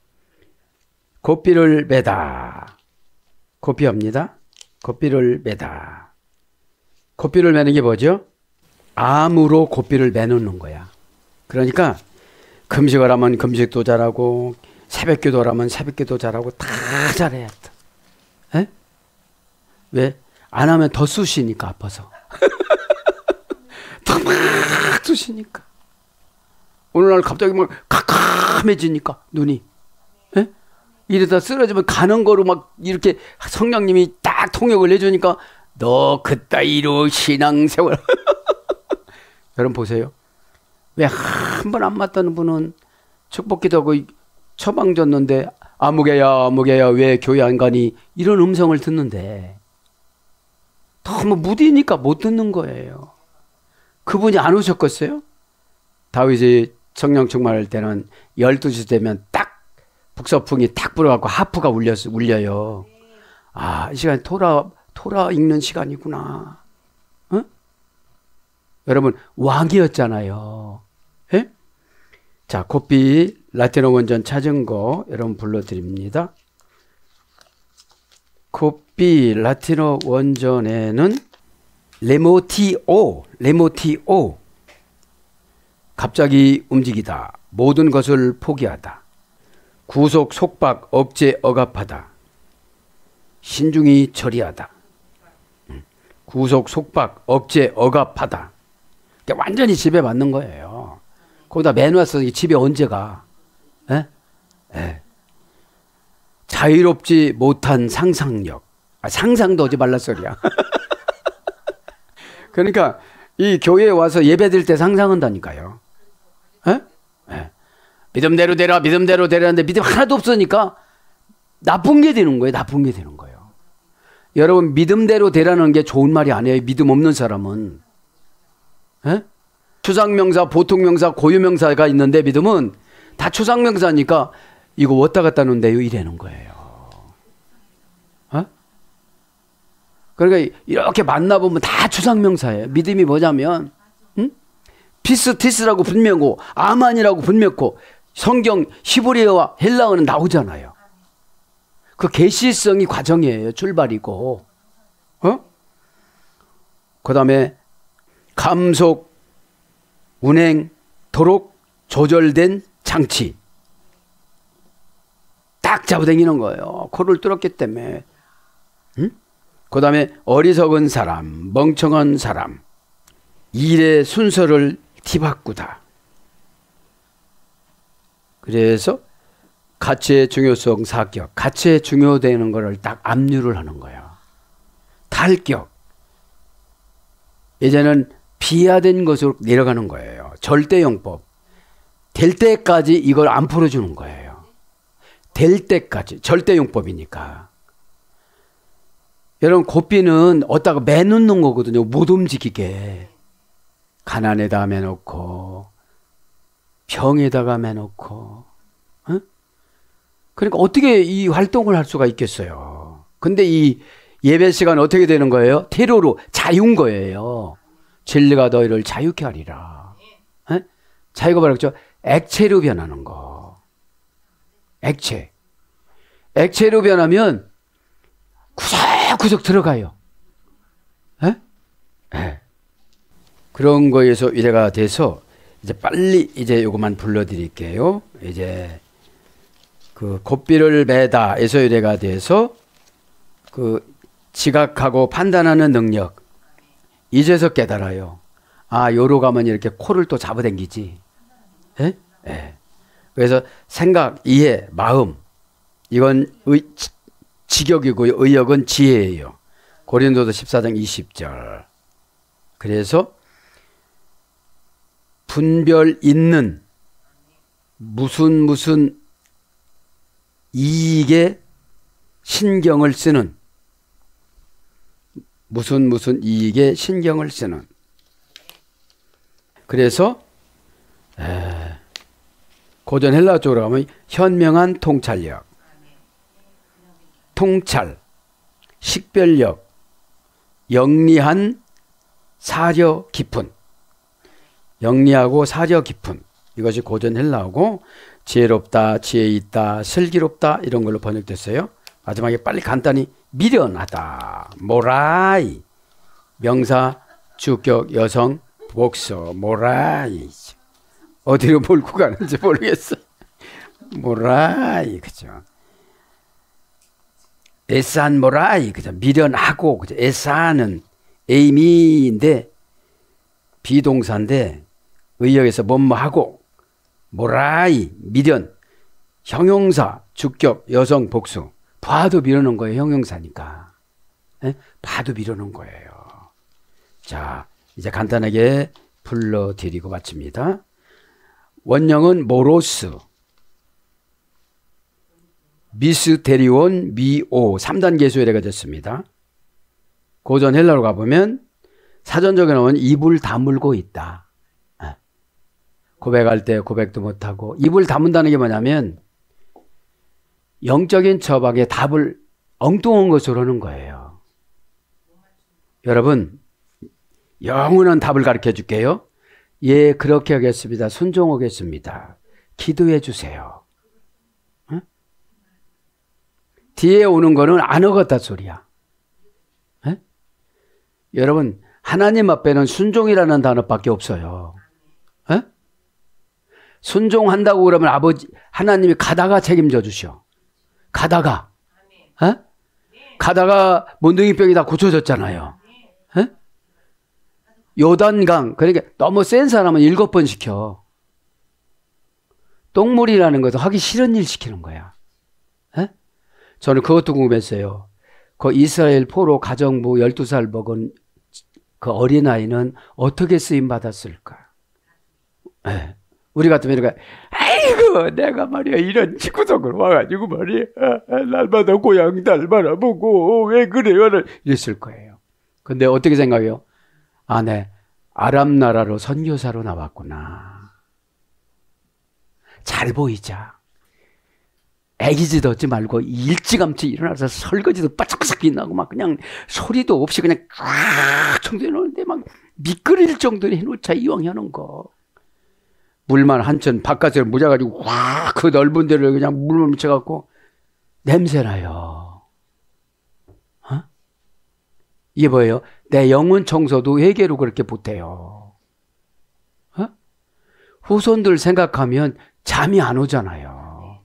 고삐를 매다. 고삐합니다. 고삐를 매다. 고삐를 매는 게 뭐죠? 암으로 고삐를 매놓는 거야. 그러니까 금식을 하면 금식도 잘하고 새벽기도를 하면 새벽기도 잘하고 다 잘해야 돼. 에? 왜? 안 하면 더 쑤시니까 아파서. 더 막 쑤시니까. 오늘날 갑자기 막 캄캄해지니까 눈이. 에? 이러다 쓰러지면 가는 거로 막 이렇게 성령님이 딱 통역을 해주니까 너 그따위로 신앙생활. 여러분 보세요. 왜 한 번 안 맞다는 분은 축복기도하고 처방 줬는데 아무개야 왜 교회 안 가니 이런 음성을 듣는데 너무 무디니까 못 듣는 거예요. 그분이 안 오셨겠어요? 다윗이 성령 충만할 때는 12시 되면 딱 북서풍이 딱 불어갖고 하프가 울려요. 이 시간에 토라 읽는 시간이구나. 어? 여러분 왕이었잖아요. 예? 자, 고삐 라틴어 원전 찾은 거 여러분 불러드립니다. 고삐 라틴어 원전에는 레모티오 갑자기 움직이다, 모든 것을 포기하다, 구속 속박 억제 억압하다, 신중히 처리하다, 구속 속박 억제 억압하다. 완전히 집에 맞는 거예요. 거기다 매놨어. 집에 언제 가? 에? 에. 자유롭지 못한 상상력. 상상도 하지 말라 소리야. 그러니까 이 교회에 와서 예배드릴 때 상상한다니까요. 에? 에. 믿음대로 되라, 믿음대로 되라는데 믿음 하나도 없으니까 나쁜 게 되는 거예요. 나쁜 게 되는 거예요. 여러분 믿음대로 되라는 게 좋은 말이 아니에요. 믿음 없는 사람은. 에? 추상명사, 보통명사, 고유명사가 있는데 믿음은 다 추상명사니까 이거 왔다 갔다 하는데요 이래는 거예요. 어? 그러니까 이렇게 만나보면 다 추상명사예요. 믿음이 뭐냐면 피스티스라고 분명고 아만이라고 분명고 성경 히브리어와 헬라어는 나오잖아요. 그 계시성이 과정이에요. 출발이고. 그 다음에 감속, 운행, 도록 조절된 장치. 딱 잡아당기는 거예요. 코를 뚫었기 때문에. 그 다음에 어리석은 사람, 멍청한 사람, 일의 순서를 뒤바꾸다. 그래서 가치의 중요성 사격, 가치의 중요되는 것을 딱 압류를 하는 거예요. 탈격. 이제는 비하된 것으로 내려가는 거예요. 절대용법. 될 때까지 이걸 안 풀어주는 거예요. 될 때까지. 절대용법이니까. 여러분 고삐는 어디다가 매놓는 거거든요. 못 움직이게. 가난에다 매놓고 병에다가 매놓고. 그러니까 어떻게 이 활동을 할 수가 있겠어요. 근데 이 예배 시간 어떻게 되는 거예요? 테러로 자유인 거예요. 진리가 너희를 자유케 하리라. 에? 자유가 뭐라고 했죠? 액체로 변하는 거. 액체. 액체로 변하면 구석구석 들어가요. 에? 에. 그런 거에서 이래가 돼서 이제 빨리 이제 요것만 불러드릴게요. 이제 그 곱비를 매다 에서 이래가 돼서 그 지각하고 판단하는 능력. 이제서 깨달아요. 아, 요로 가면 이렇게 코를 또 잡아당기지. 예? 예. 그래서 생각, 이해, 마음. 이건 직역이고요. 의역은 지혜예요. 고린도서 14장 20절. 그래서 분별 있는 무슨 이익에 신경을 쓰는 무슨 이익에 신경을 쓰는. 그래서 고전 헬라 쪽으로 가면 현명한 통찰력, 통찰, 식별력, 영리한 사려 깊은. 영리하고 사려 깊은. 이것이 고전 헬라어고 지혜롭다, 지혜 있다, 슬기롭다 이런 걸로 번역됐어요. 마지막에 빨리 간단히 미련하다, 모라이, 명사, 주격, 여성, 복서, 모라이. 어디로 몰고 가는지 모르겠어. 모라이, 그죠? 에산 모라이, 그죠? 미련하고, 그죠? 에산은 에이미인데 비동사인데 의역에서 뭐뭐하고, 모라이, 미련, 형용사, 주격, 여성, 복수. 봐도 미루는 거예요. 형용사니까. 에? 봐도 미루는 거예요. 자, 이제 간단하게 불러드리고 마칩니다. 원형은 모로스, 미스테리온, 미오 3단계 수열애가 됐습니다. 고전 헬라로 가보면 사전적에 나오면 입을 다물고 있다. 고백할 때 고백도 못하고. 입을 다문다는 게 뭐냐면 영적인 처박에 답을 엉뚱한 것으로 하는 거예요. 여러분, 영원한 답을 가르쳐 줄게요. 예, 그렇게 하겠습니다. 순종하겠습니다. 기도해 주세요. 응? 뒤에 오는 거는 안 하겠다 소리야. 응? 여러분, 하나님 앞에는 순종이라는 단어밖에 없어요. 응? 순종한다고 그러면 아버지, 하나님이 가다가 책임져 주셔. 가다가. 어? 가다가 몬둥이병이 다 고쳐졌잖아요. 어? 요단강. 그러니까 너무 센 사람은 7번 시켜. 똥물이라는 것도 하기 싫은 일 시키는 거야. 어? 저는 그것도 궁금했어요. 그 이스라엘 포로 가정부 12살 먹은 그 어린아이는 어떻게 쓰임 받았을까? 네. 우리 같으면 이렇게 아이고 아이고 내가 말이야 이런 집구석으로 와가지고 말이야 날마다 고향 달 바라보고 왜 그래요? 이랬을 거예요. 근데 어떻게 생각해요? 아, 네. 아랍 나라로 선교사로 나왔구나. 잘 보이자. 애기짓 얻지 말고 일찌감치 일어나서 설거지도 바짝바짝 빛나고 막 그냥 소리도 없이 그냥 쫙 청소해 놓는데 막 미끄러질 정도로 해놓자 이왕 하는 거. 물만 한천 바깥으로 묻어가지고 확 그 넓은 데를 그냥 물만 묻혀갖고 냄새나요. 어? 이게 뭐예요? 내 영혼 청소도 회개로 그렇게 못해요. 어? 후손들 생각하면 잠이 안 오잖아요.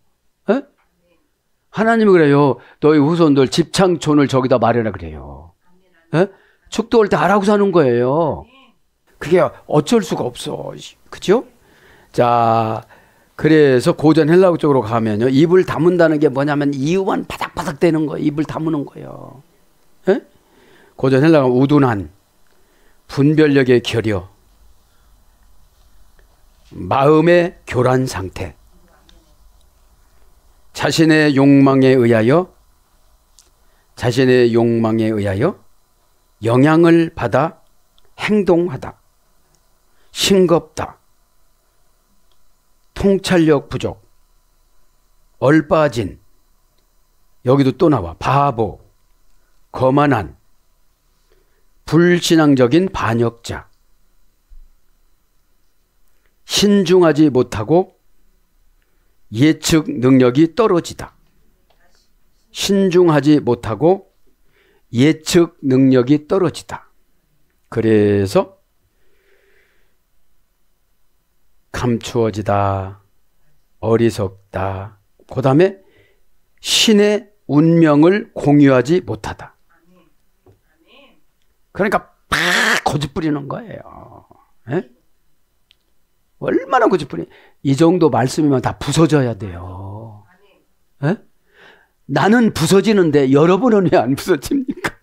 어? 하나님이 그래요. 너희 후손들 집창촌을 저기다 마련해 그래요. 어? 축도할 때 하라고 사는 거예요. 그게 어쩔 수가 없어. 그죠? 자, 그래서 고전 헬라어 쪽으로 가면요. 입을 다문다는 게 뭐냐면 이유만 바닥바닥 대는 거예요. 입을 다무는 거예요. 에? 고전 헬라어 우둔한, 분별력의 결여, 마음의 교란 상태, 자신의 욕망에 의하여 영향을 받아 행동하다, 싱겁다, 통찰력 부족, 얼빠진, 여기도 또 나와, 바보, 거만한, 불신앙적인 반역자, 신중하지 못하고 예측 능력이 떨어지다. 신중하지 못하고 예측 능력이 떨어지다. 그래서 감추어지다, 어리석다, 그 다음에 신의 운명을 공유하지 못하다. 그러니까 팍 고집 부리는 거예요. 에? 얼마나 고집 부리? 이 정도 말씀이면 다 부서져야 돼요. 에? 나는 부서지는데 여러분은 왜 안 부서집니까?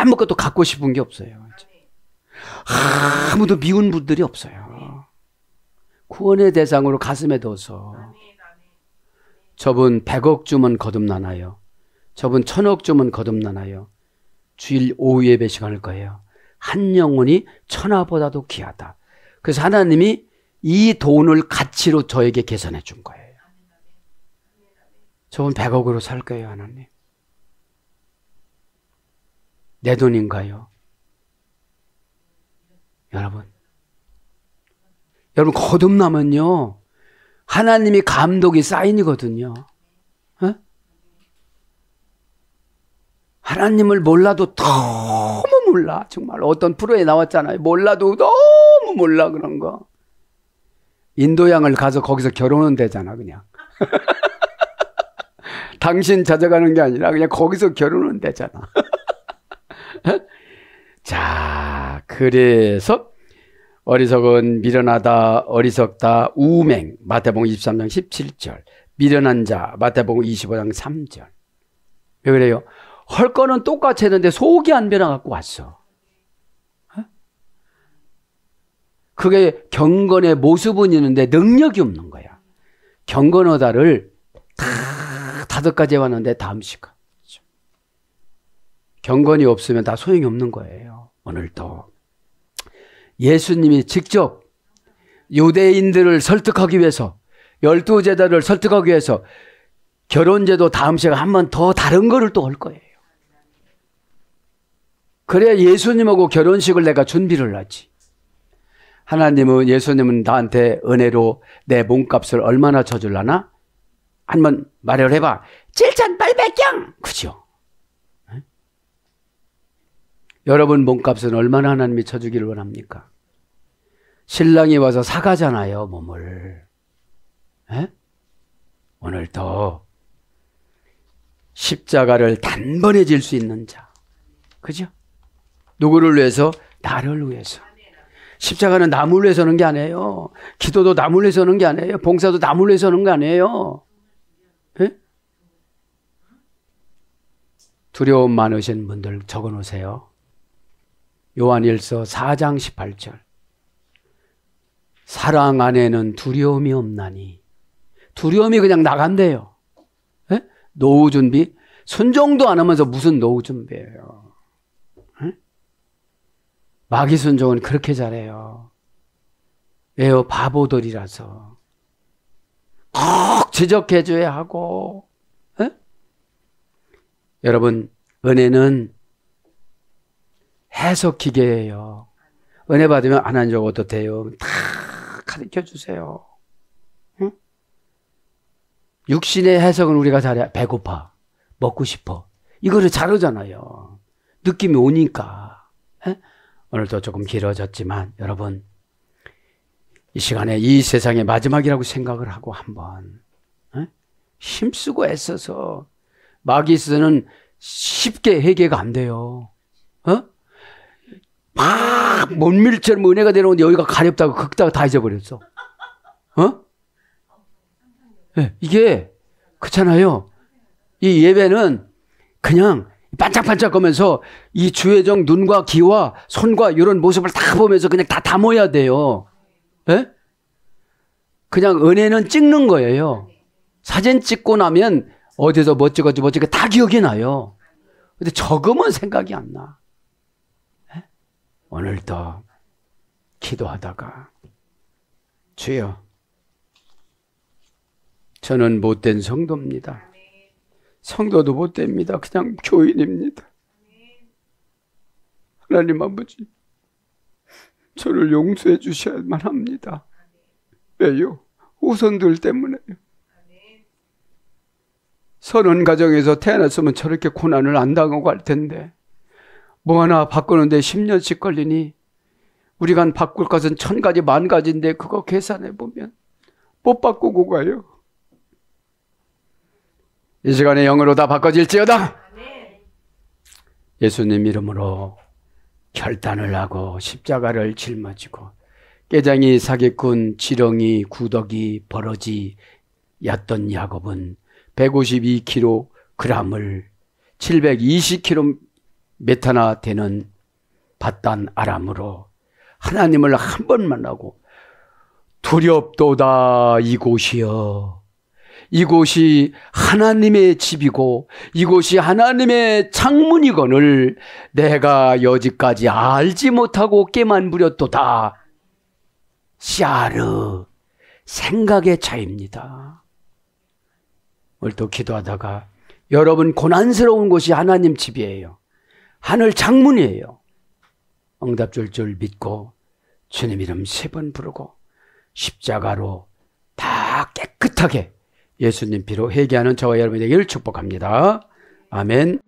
아무것도 갖고 싶은 게 없어요. 아무도 미운 분들이 없어요. 구원의 대상으로 가슴에 둬서 저분 100억 주면 거듭나나요? 저분 1000억 주면 거듭나나요? 주일 오후 예배 시간일 거예요. 한 영혼이 천하보다도 귀하다. 그래서 하나님이 이 돈을 가치로 저에게 계산해 준 거예요. 저분 100억으로 살 거예요, 하나님. 내 돈인가요? 여러분 거듭나면요 하나님이 감독이 사인이거든요. 어? 하나님을 몰라도 너무 몰라. 정말 어떤 프로에 나왔잖아요. 몰라도 너무 몰라 그런 거. 인도양을 가서 거기서 결혼은 되잖아 그냥. 당신 찾아가는 게 아니라 그냥 거기서 결혼은 되잖아. 자, 그래서 어리석은 미련하다, 어리석다, 우맹, 마태복음 23장 17절, 미련한 자, 마태복음 25장 3절. 왜 그래요? 할 거는 똑같이 했는데 속이 안 변해갖고 왔어. 그게 경건의 모습은 있는데 능력이 없는 거야. 경건하다를 다 5가지 해왔는데 다 음식. 경건이 없으면 다 소용이 없는 거예요. 오늘도 예수님이 직접 유대인들을 설득하기 위해서 12제자를 설득하기 위해서 결혼제도 다음 시간에 한 번 더 다른 거를 또 할 거예요. 그래야 예수님하고 결혼식을 내가 준비를 하지. 예수님은 나한테 은혜로 내 몸값을 얼마나 쳐줄라나? 한번 말을 해봐. 7,800경! 그죠? 네? 여러분 몸값은 얼마나 하나님이 쳐주기를 원합니까? 신랑이 와서 사가잖아요, 몸을. 네? 오늘도 십자가를 단번에 질 수 있는 자. 그죠? 누구를 위해서? 나를 위해서. 십자가는 남을 위해서 하는 게 아니에요. 기도도 남을 위해서 하는 게 아니에요. 봉사도 남을 위해서 하는 게 아니에요. 네? 두려움 많으신 분들 적어 놓으세요. 요한일서 4장 18절. 사랑 안에는 두려움이 없나니. 두려움이 그냥 나간대요. 에? 노후 준비? 순종도 안 하면서 무슨 노후 준비예요. 에? 마귀 순종은 그렇게 잘해요. 왜요? 바보들이라서. 꼭 지적해줘야 하고. 에? 여러분, 은혜는 해석 기계예요. 은혜 받으면 안 한 적어도 돼요. 다 가르쳐 주세요. 응? 육신의 해석은 우리가 잘해. 배고파. 먹고 싶어. 이거를 잘하잖아요. 느낌이 오니까. 에? 오늘도 조금 길어졌지만 여러분, 이 시간에 이 세상의 마지막이라고 생각을 하고 한번 힘쓰고 애써서 마귀스는 쉽게 해결가 안 돼요. 막 못밀처럼 은혜가 되는데 여기가 가렵다고 긁다가 다 잊어버렸어. 네, 이게 그렇잖아요. 이 예배는 그냥 반짝반짝거면서 이 주의정 눈과 귀와 손과 이런 모습을 다 보면서 그냥 다 담아야 돼요. 네? 그냥 은혜는 찍는 거예요. 사진 찍고 나면 어디서 뭐 찍었지 다 기억이 나요. 근데 적으면 생각이 안 나. 네? 오늘도 기도하다가 주여, 저는 못된 성도입니다. 성도도 못됩니다. 그냥 교인입니다. 하나님 아버지, 저를 용서해 주셔야만 합니다. 왜요? 후손들 때문에요. 선한 가정에서 태어났으면 저렇게 고난을 안 당하고 할 텐데 뭐 하나 바꾸는데 10년씩 걸리니 우리가 바꿀 것은 1000가지 10,000가지인데 그거 계산해 보면 못 바꾸고 가요. 이 시간에 영으로 다 바꿔질지어다. 예수님 이름으로 결단을 하고 십자가를 짊어지고 깨장이, 사기꾼, 지렁이, 구더기, 버러지 였던 야곱은 152kg을 720km나 되는 밧단 아람으로 하나님을 한 번 만나고 두렵도다 이곳이여, 이곳이 하나님의 집이고 이곳이 하나님의 창문이거늘 내가 여지까지 알지 못하고 깨만 부렸도다. 샤르, 생각의 차이입니다. 오늘 또 기도하다가 여러분 고난스러운 곳이 하나님 집이에요. 하늘 창문이에요. 응답 줄 줄 믿고 주님 이름 3번 부르고 십자가로 다 깨끗하게 예수님 피로 회개하는 저와 여러분에게 축복합니다. 아멘.